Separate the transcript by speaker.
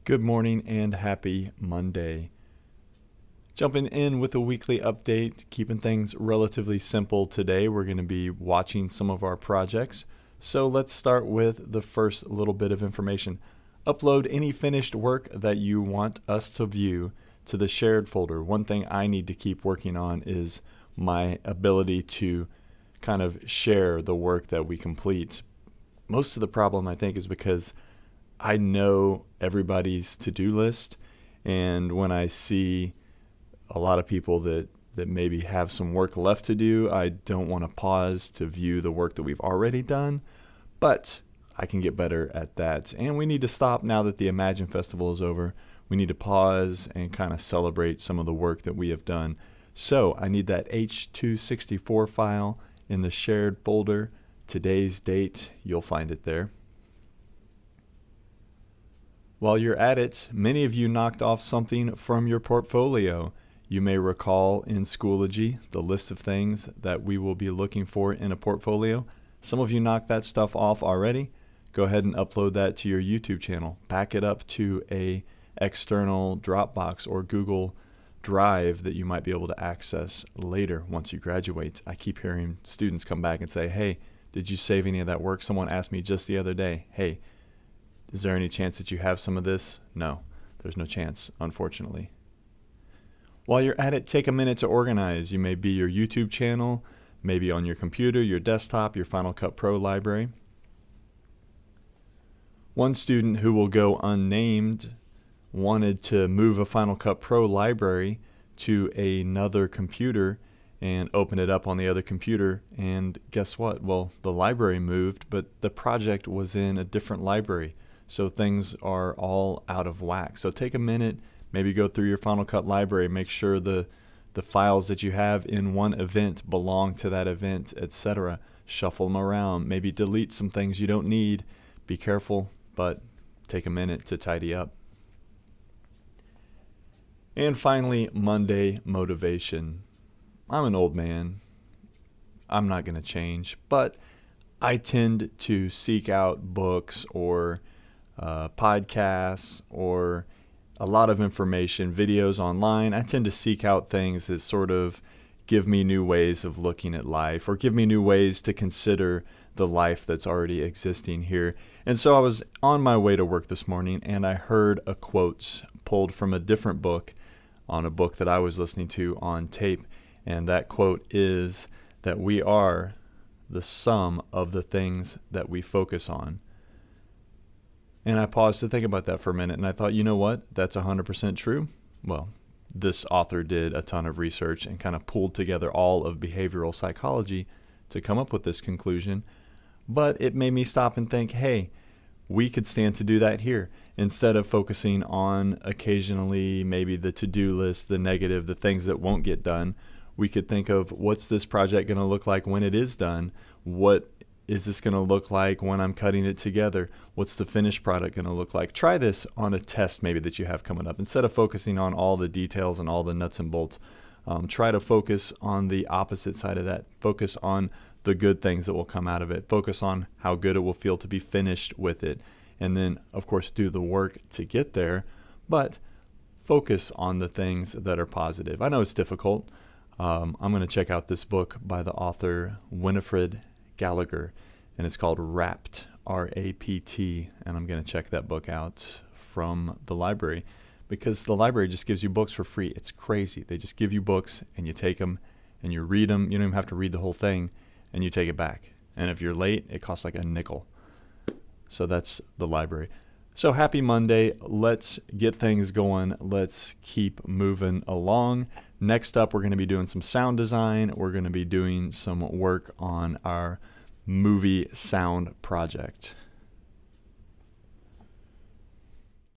Speaker 1: Good morning and happy Monday. Jumping in with a weekly update, keeping things relatively simple today. We're going to be watching some of our projects. So let's start with the first little bit of information. Upload any finished work that you want us to view to the shared folder. One thing I need to keep working on is my ability to kind of share the work that we complete. Most of the problem, I think, is because I know everybody's to-do list, and when I see a lot of people that maybe have some work left to do, I don't want to pause to view the work that we've already done, but I can get better at that. And we need to stop now that the Imagine Festival is over. We need to pause and kind of celebrate some of the work that we have done. So I need that H.264 file in the shared folder. Today's date, you'll find it there. While you're at it, many of you knocked off something from your portfolio. You may recall in Schoology the list of things that we will be looking for in a portfolio. Some of you knocked that stuff off already. Go ahead and upload that to your YouTube channel. Back it up to a external Dropbox or Google Drive that you might be able to access later once you graduate. I keep hearing students come back and say, "Hey, did you save any of that work?" Someone asked me just the other day, "Hey, is there any chance that you have some of this?" No, there's no chance, unfortunately. While you're at it, take a minute to organize. You may be your YouTube channel, maybe on your computer, your desktop, your Final Cut Pro library. One student who will go unnamed wanted to move a Final Cut Pro library to another computer and open it up on the other computer, and guess what? Well, the library moved, but the project was in a different library. So things are all out of whack. So take a minute, maybe go through your Final Cut library, make sure the files that you have in one event belong to that event, etc. Shuffle them around, maybe delete some things you don't need. Be careful, but take a minute to tidy up. And finally, Monday motivation. I'm an old man. I'm not going to change, but I tend to seek out books or podcasts or a lot of information, videos online. I tend to seek out things that sort of give me new ways of looking at life or give me new ways to consider the life that's already existing here. And so I was on my way to work this morning and I heard a quote pulled from a different book on a book that I was listening to on tape. And that quote is that we are the sum of the things that we focus on. And I paused to think about that for a minute, and I thought, you know what? That's 100% true. Well, this author did a ton of research and kind of pulled together all of behavioral psychology to come up with this conclusion. But it made me stop and think, hey, we could stand to do that here. Instead of focusing on occasionally maybe the to-do list, the negative, the things that won't get done, we could think of what's this project going to look like when it is done? What is this going to look like when I'm cutting it together? What's the finished product going to look like? Try this on a test maybe that you have coming up. Instead of focusing on all the details and all the nuts and bolts, try to focus on the opposite side of that. Focus on the good things that will come out of it. Focus on how good it will feel to be finished with it. And then, of course, do the work to get there, but focus on the things that are positive. I know it's difficult. I'm going to check out this book by the author Winifred Gallagher, and it's called Wrapped, R-A-P-T, and I'm going to check that book out from the library because the library just gives you books for free. It's crazy. They just give you books and you take them and you read them. You don't even have to read the whole thing, and you take it back. And if you're late, it costs like a nickel. So that's the library. So happy Monday. Let's get things going. Let's keep moving along. Next up, we're going to be doing some sound design. We're going to be doing some work on our movie sound project.